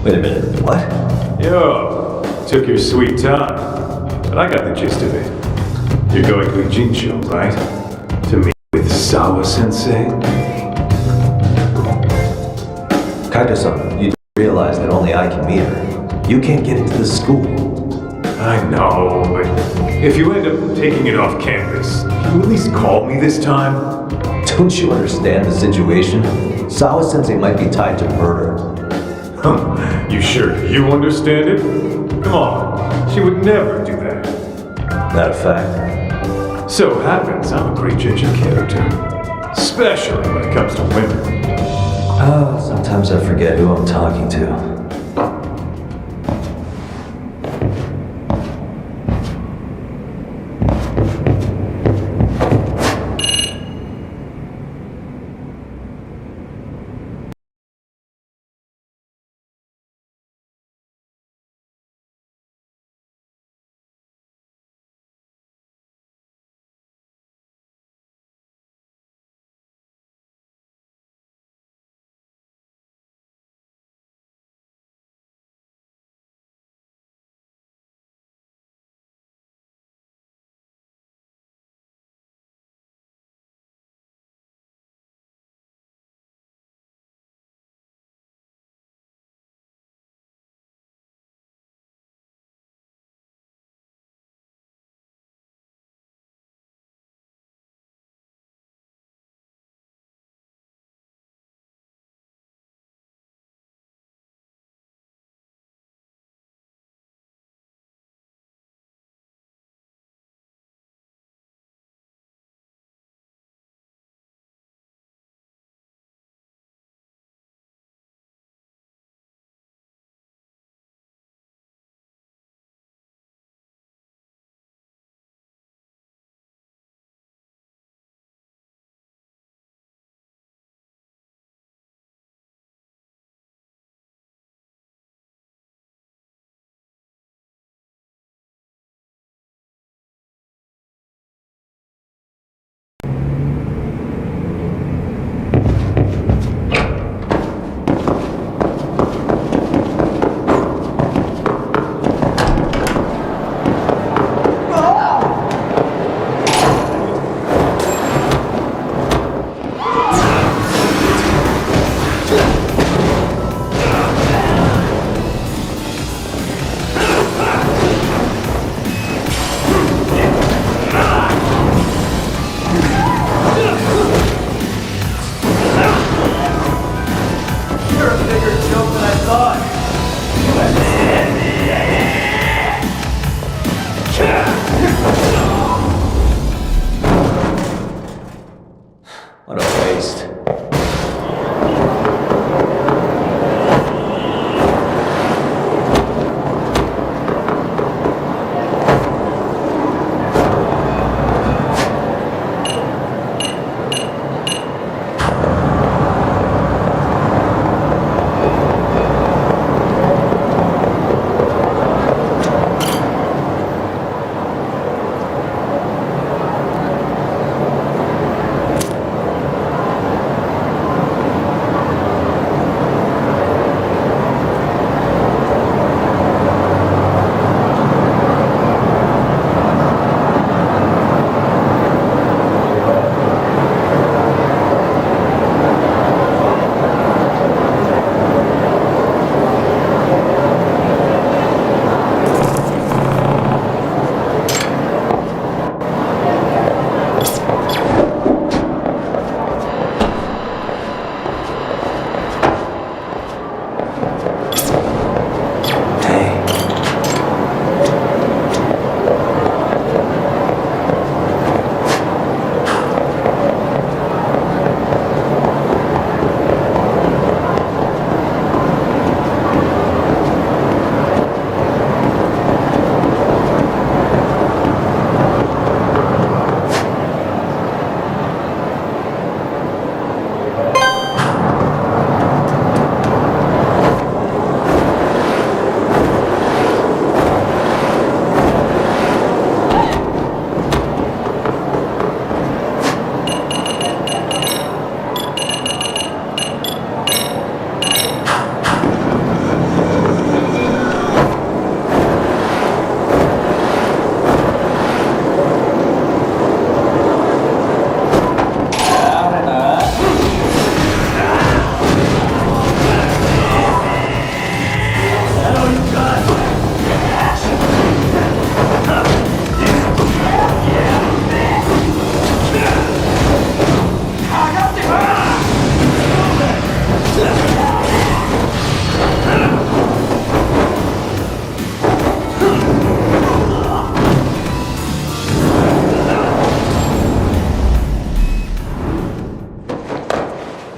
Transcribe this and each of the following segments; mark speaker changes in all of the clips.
Speaker 1: Wait a minute, what?
Speaker 2: Yo, took your sweet time, but I got the gist of it. You're going to Ijincho, right? To meet with Sawa-sensei?
Speaker 1: Kaito-san, you do realize that only I can meet her. You can't get into the school.
Speaker 2: I know, but if you end up taking it off campus, can you at least call me this time?
Speaker 1: Don't you understand the situation? Sawa-sensei might be tied to murder.
Speaker 2: You sure you understand it? Come on, she would never do that.
Speaker 1: That a fact?
Speaker 2: So happens I'm a great judge of character, especially when it comes to women.
Speaker 1: Sometimes I forget who I'm talking to.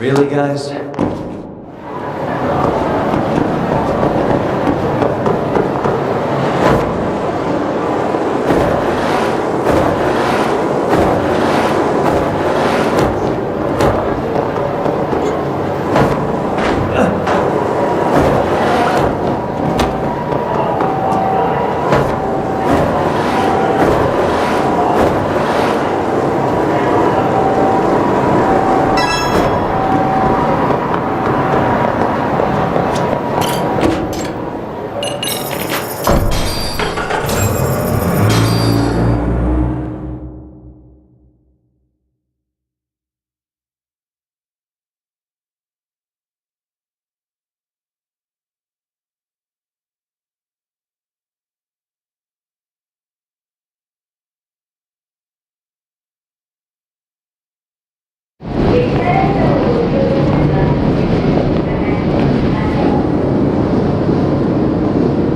Speaker 1: Really, guys?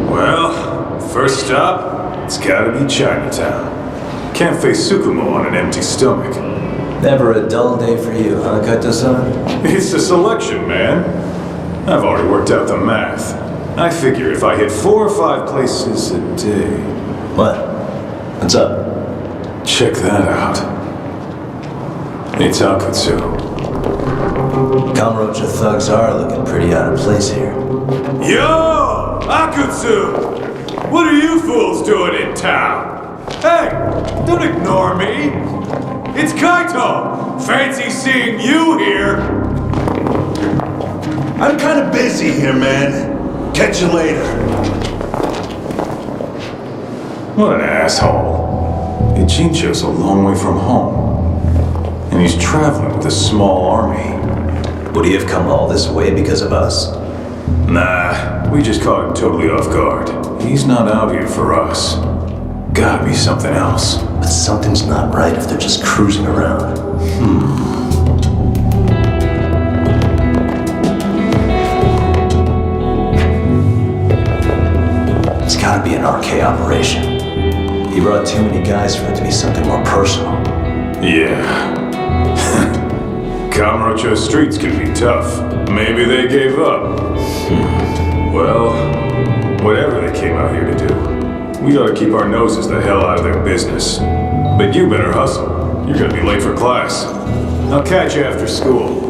Speaker 2: Well, first stop, it's gotta be Chinatown. Can't face Sukumo on an empty stomach.
Speaker 1: Never a dull day for you, huh, Kaito-san?
Speaker 2: It's a selection, man. I've already worked out the math. I figure if I hit 4 or 5 places a day...
Speaker 1: What? What's up?
Speaker 2: Check that out. It's Akutsu.
Speaker 1: Kamurocho thugs are looking pretty out of place here.
Speaker 2: Yo! Akutsu! What are you fools doing in town? Hey! Don't ignore me! It's Kaito! Fancy seeing you here!
Speaker 3: I'm kind of busy here, man. Catch you later.
Speaker 2: What an asshole. Ichincho's a long way from home. And he's traveling with a small army.
Speaker 1: Would he have come all this way because of us?
Speaker 2: Nah, we just caught him totally off guard. He's not out here for us. Gotta be something else.
Speaker 1: But something's not right if they're just cruising around. It's gotta be an RK operation. He brought too many guys for it to be something more personal.
Speaker 2: Yeah. Kamurocho streets can be tough. Maybe they gave up. Well, whatever they came out here to do, we ought to keep our noses the hell out of their business. But you better hustle. You're gonna be late for class. I'll catch you after school.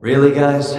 Speaker 1: Really, guys?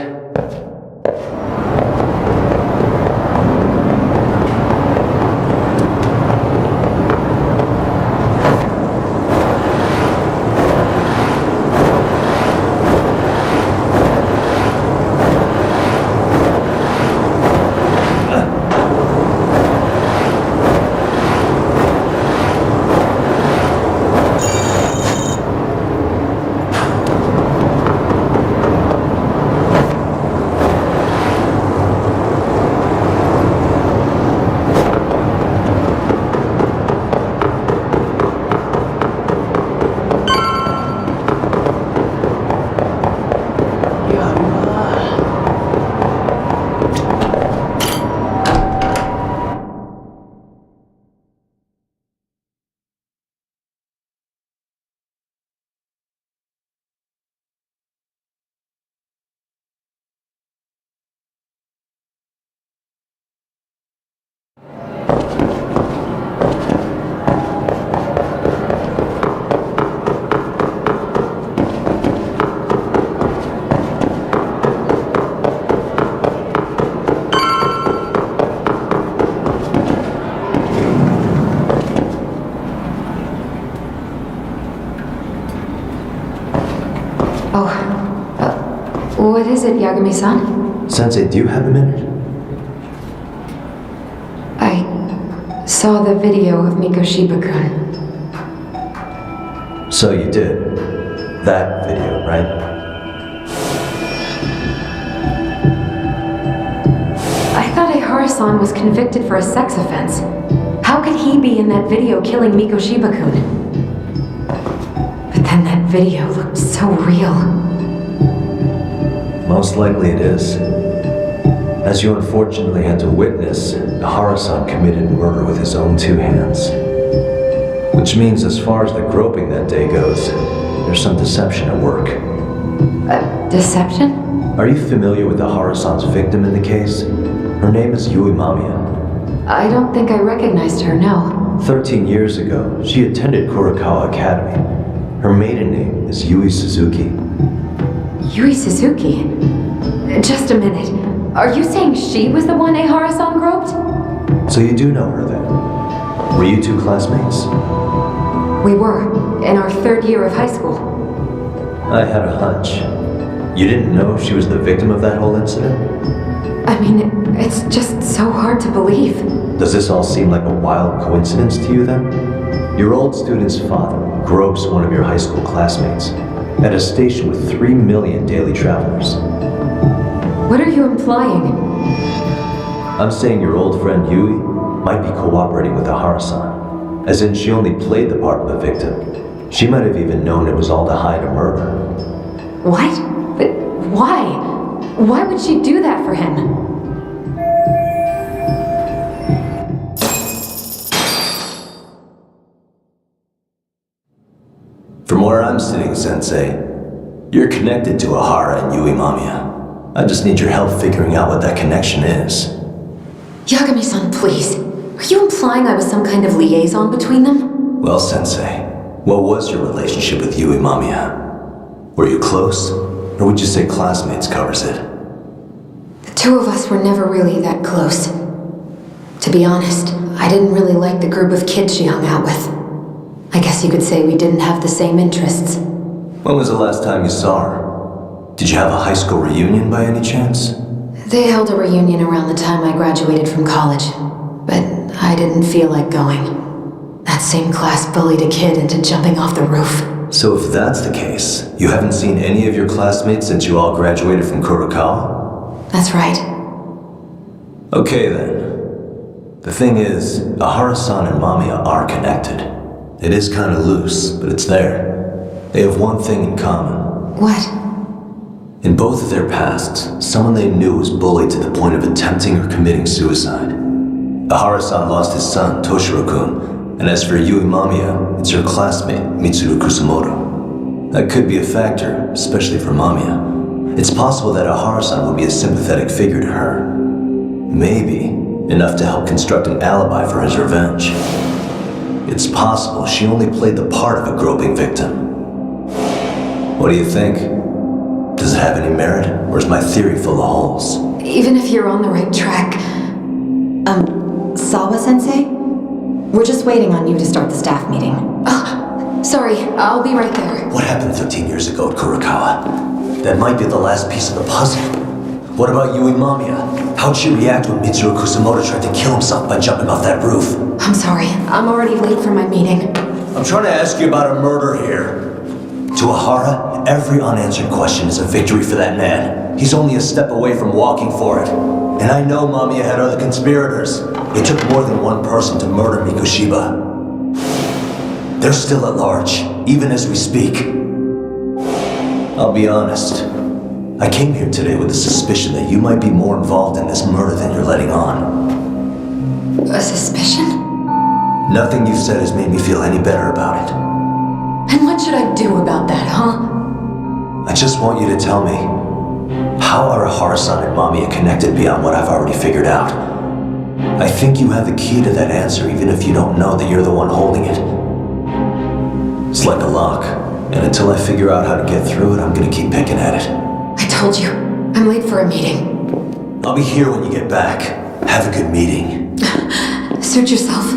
Speaker 4: is it, Yagami-san?
Speaker 1: Sensei, do you have a minute?
Speaker 4: I saw the video of Mikoshiba-kun.
Speaker 1: So you did. That video, right?
Speaker 4: I thought Ihara-san was convicted for a sex offense. How could he be in that video killing Mikoshiba-kun? But then that video looked so real.
Speaker 1: Most likely it is. As you unfortunately had to witness, Ihara-san committed murder with his own two hands. Which means as far as the groping that day goes, there's some deception at work.
Speaker 4: Deception?
Speaker 1: Are you familiar with Ihara-san's victim in the case? Her name is Yui Mamiya.
Speaker 4: I don't think I recognized her, no.
Speaker 1: 13 years ago, she attended Kurokawa Academy. Her maiden name is Yui Suzuki.
Speaker 4: Yui Suzuki? Just a minute. Are you saying she was the one Ihara-san groped?
Speaker 1: So you do know her then? Were you two classmates?
Speaker 4: We were, in our third year of high school.
Speaker 1: I had a hunch. You didn't know she was the victim of that whole incident?
Speaker 4: I mean, it's just so hard to believe.
Speaker 1: Does this all seem like a wild coincidence to you then? Your old student's father gropes one of your high school classmates at a station with 3 million daily travelers.
Speaker 4: What are you implying?
Speaker 1: I'm saying your old friend Yui might be cooperating with Ihara-san, as in she only played the part of the victim. She might have even known it was all to hide a murder.
Speaker 4: What? But why? Why would she do that for him?
Speaker 5: From where I'm sitting, Sensei, you're connected to Ihara and Yui Mamiya. I just need your help figuring out what that connection is.
Speaker 4: Yagami-san, please. Are you implying I was some kind of liaison between them?
Speaker 5: Well, Sensei, what was your relationship with Yui Mamiya? Were you close, or would you say classmates covers it?
Speaker 4: The two of us were never really that close. To be honest, I didn't really like the group of kids she hung out with. I guess you could say we didn't have the same interests.
Speaker 5: When was the last time you saw her? Did you have a high school reunion by any chance?
Speaker 4: They held a reunion around the time I graduated from college, but I didn't feel like going. That same class bullied a kid into jumping off the roof.
Speaker 5: So if that's the case, you haven't seen any of your classmates since you all graduated from Kurokawa?
Speaker 4: That's right.
Speaker 5: Okay then. The thing is, Ihara-san and Mamiya are connected. It is kind of loose, but it's there. They have one thing in common.
Speaker 4: What?
Speaker 5: In both of their pasts, someone they knew was bullied to the point of attempting or committing suicide. Ihara-san lost his son, Toshiro-kun, and as for Yui Mamiya, it's her classmate, Mitsuru Kusumoto. That could be a factor, especially for Mamiya. It's possible that Ihara-san would be a sympathetic figure to her. Maybe enough to help construct an alibi for his revenge. It's possible she only played the part of a groping victim. What do you think? Does it have any merit, or is my theory full of holes?
Speaker 4: Even if you're on the right track... Sawa-sensei? We're just waiting on you to start the staff meeting. Oh, sorry, I'll be right there.
Speaker 5: What happened 13 years ago at Kurokawa? That might be the last piece of the puzzle. What about Yui Mamiya? How'd she react when Mitsuru Kusumoto tried to kill himself by jumping off that roof?
Speaker 4: I'm sorry, I'm already late for my meeting.
Speaker 5: I'm trying to ask you about a murder here. To Ihara, every unanswered question is a victory for that man. He's only a step away from walking for it. And I know Mamiya had other conspirators. It took more than one person to murder Mikoshiba. They're still at large, even as we speak. I'll be honest. I came here today with the suspicion that you might be more involved in this murder than you're letting on.
Speaker 4: A suspicion?
Speaker 5: Nothing you've said has made me feel any better about it.
Speaker 4: And what should I do about that, huh?
Speaker 5: I just want you to tell me, how are Ihara-san and Mamiya connected beyond what I've already figured out? I think you have the key to that answer even if you don't know that you're the one holding it. It's like a lock, and until I figure out how to get through it, I'm gonna keep picking at it.
Speaker 4: I told you, I'm late for a meeting.
Speaker 5: I'll be here when you get back. Have a good meeting.
Speaker 4: Suit yourself.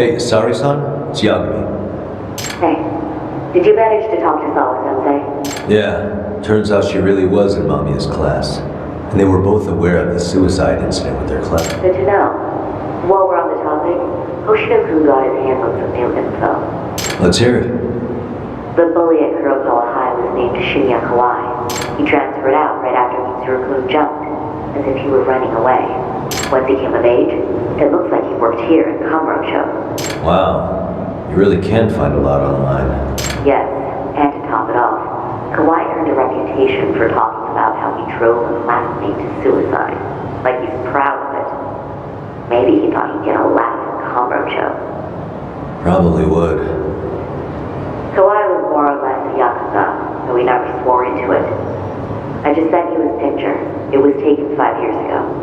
Speaker 1: Hey, Sari-san? It's Yagami.
Speaker 6: Hey, did you manage to talk to Sawa-sensei?
Speaker 1: Yeah, turns out she really was in Mamiya's class. And they were both aware of the suicide incident with their class.
Speaker 6: Good to know. While we're on the topic, Hoshino-kun got his hands on some new info.
Speaker 1: Let's hear it.
Speaker 6: The bully at Kurokawa High was named Shinya Kawai. He transferred out right after Mitsuru-kun jumped, as if he were running away. Once he came of age, it looks like he worked here in Kamurocho.
Speaker 1: Wow, you really can find a lot online.
Speaker 6: Yes, and to top it off, Kawai earned a reputation for talking about how he drove a classmate to suicide. Like he's proud of it. Maybe he thought he'd get a laugh in Kamurocho.
Speaker 1: Probably would.
Speaker 6: Kawai was more or less a yakuza, though he never swore into it. I just sent you his picture. It was taken 5 years ago.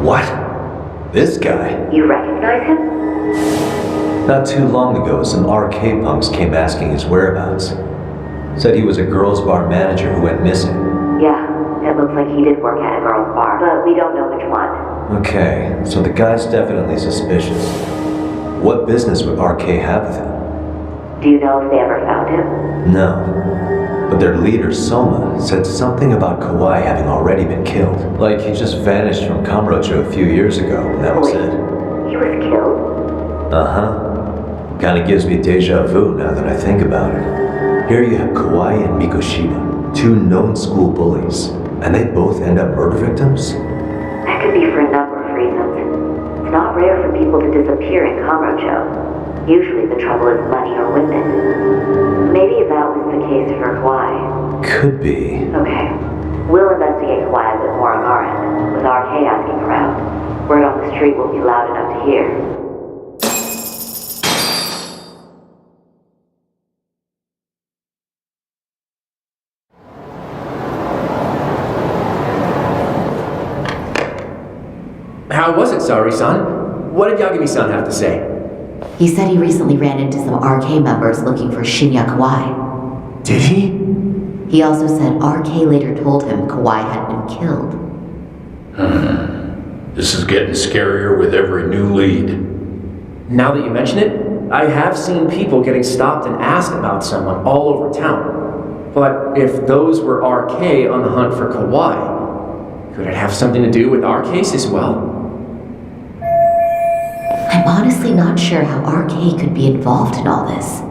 Speaker 1: What? This guy?
Speaker 6: You recognize him?
Speaker 1: Not too long ago, some RK punks came asking his whereabouts. Said he was a girls' bar manager who went missing.
Speaker 6: Yeah, it looks like he did work at a girls' bar, but we don't know which one.
Speaker 1: Okay, so the guy's definitely suspicious. What business would RK have with him?
Speaker 6: Do you know if they ever found him?
Speaker 1: No. But their leader, Soma, said something about Kawai having already been killed. Like he just vanished from Kamurocho a few years ago, and that was
Speaker 6: Wait,
Speaker 1: it.
Speaker 6: he was killed?
Speaker 1: Uh-huh. Kinda gives me deja vu now that I think about it. Here you have Kawai and Mikoshiba, two known school bullies, and they both end up murder victims?
Speaker 6: That could be for a number of reasons. It's not rare for people to disappear in Kamurocho. Usually the trouble is money or women. Maybe that was the case for Kawai.
Speaker 1: Could be.
Speaker 6: Okay. We'll investigate Kawai a bit more on our end, with RK asking around. Word on the street will be loud enough to hear.
Speaker 7: How was it, Sari-san? What did Yagami-san have to say?
Speaker 8: He said he recently ran into some RK members looking for Shinya Kawai.
Speaker 7: Did he?
Speaker 8: He also said RK later told him Kawai had been killed.
Speaker 9: This is getting scarier with every new lead.
Speaker 7: Now that you mention it, I have seen people getting stopped and asked about someone all over town. But if those were RK on the hunt for Kawai, could it have something to do with our case as well?
Speaker 8: I'm honestly not sure how RK could be involved in all this.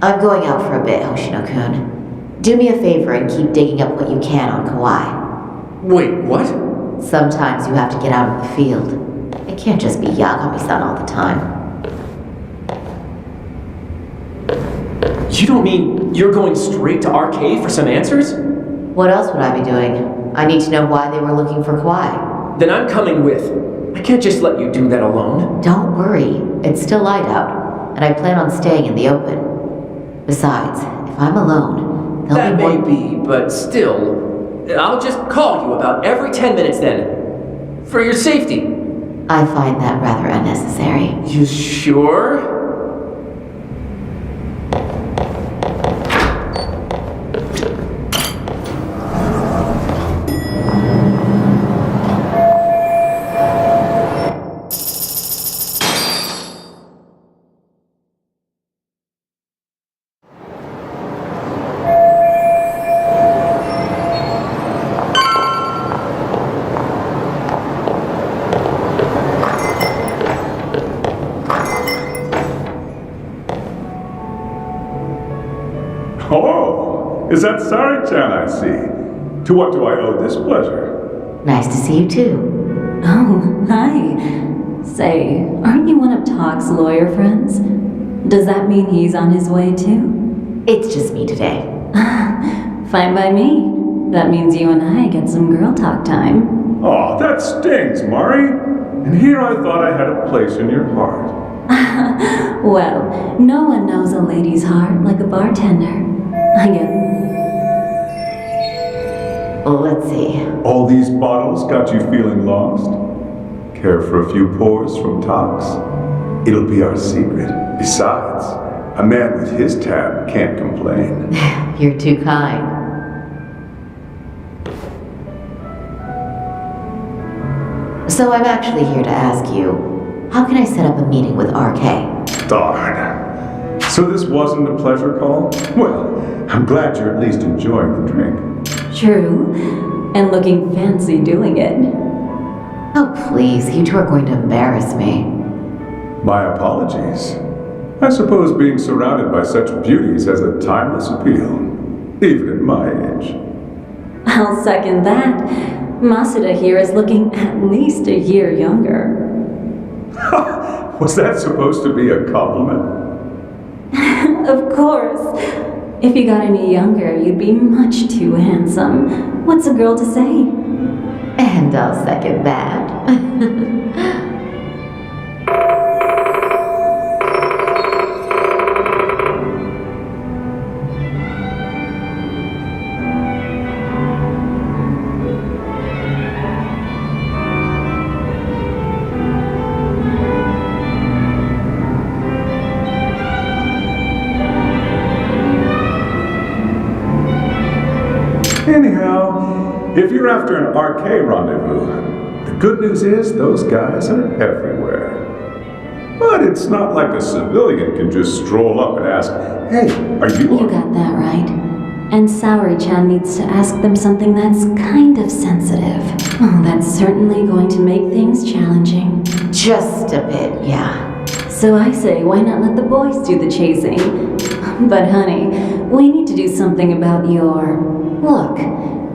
Speaker 8: I'm going out for a bit, Hoshino-kun. Do me a favor and keep digging up what you can on Kawai.
Speaker 7: Wait, what?
Speaker 8: Sometimes you have to get out of the field. It can't just be Yagami-san all the time.
Speaker 7: You don't mean you're going straight to RK for some answers?
Speaker 8: What else would I be doing? I need to know why they were looking for Kawai.
Speaker 7: Then I'm coming with. I can't just let you do that alone.
Speaker 8: Don't worry, it's still light out, and I plan on staying in the open. Besides, if I'm alone,
Speaker 7: That may be, but still, I'll just call you about every 10 minutes then. For your safety.
Speaker 8: I find that rather unnecessary.
Speaker 7: You sure?
Speaker 10: Oh, is that Sari-chan I see? To what do I owe this pleasure?
Speaker 8: Nice to see you too.
Speaker 11: Oh, hi. Say, aren't you one of Talk's lawyer friends? Does that mean he's on his way too?
Speaker 8: It's just me today.
Speaker 11: Fine by me. That means you and I get some girl talk time.
Speaker 10: Oh, that stings, Mari. And here I thought I had a place in your heart.
Speaker 11: Well, no one knows a lady's heart like a bartender. I get.
Speaker 8: Well, let's see.
Speaker 10: All these bottles got you feeling lost? Care for a few pours from Tox? It'll be our secret. Besides, a man with his tab can't complain.
Speaker 8: You're too kind. So I'm actually here to ask you, how can I set up a meeting with RK?
Speaker 10: Darn. So this wasn't a pleasure call? Well, I'm glad you're at least enjoying the drink.
Speaker 11: True. And looking fancy doing it.
Speaker 8: Oh, please, you two are going to embarrass me.
Speaker 10: My apologies. I suppose being surrounded by such beauties has a timeless appeal, even at my age.
Speaker 11: I'll second that. Masuda here is looking at least a year younger.
Speaker 10: Was that supposed to be a compliment?
Speaker 11: Of course. If you got any younger, you'd be much too handsome. What's a girl to say?
Speaker 8: And I'll second that.
Speaker 10: Anyhow, if you're after an RK rendezvous, the good news is those guys are everywhere. But it's not like a civilian can just stroll up and ask, hey, are you...
Speaker 11: You got that right. And Saori-chan needs to ask them something that's kind of sensitive. Oh, that's certainly going to make things challenging.
Speaker 8: Just a bit, yeah.
Speaker 11: So I say, why not let the boys do the chasing? But honey, we need to do something about your look.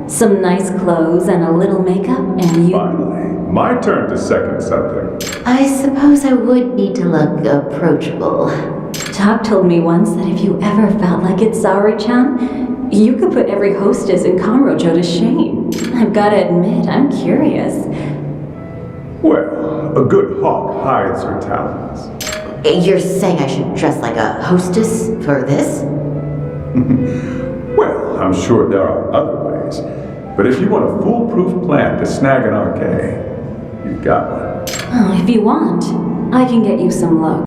Speaker 11: Some nice clothes and a little makeup and you...
Speaker 10: Finally, my turn to second something.
Speaker 8: I suppose I would need to look approachable.
Speaker 11: Talk told me once that if you ever felt like it, Saori-chan, you could put every hostess in Kamurocho to shame. I've gotta admit, I'm curious.
Speaker 10: Well, a good hawk hides her talons.
Speaker 8: You're saying I should dress like a hostess for this?
Speaker 10: Well, I'm sure there are other ways. But if you want a foolproof plan to snag an RK, you've got one.
Speaker 11: Oh, if you want, I can get you some looks.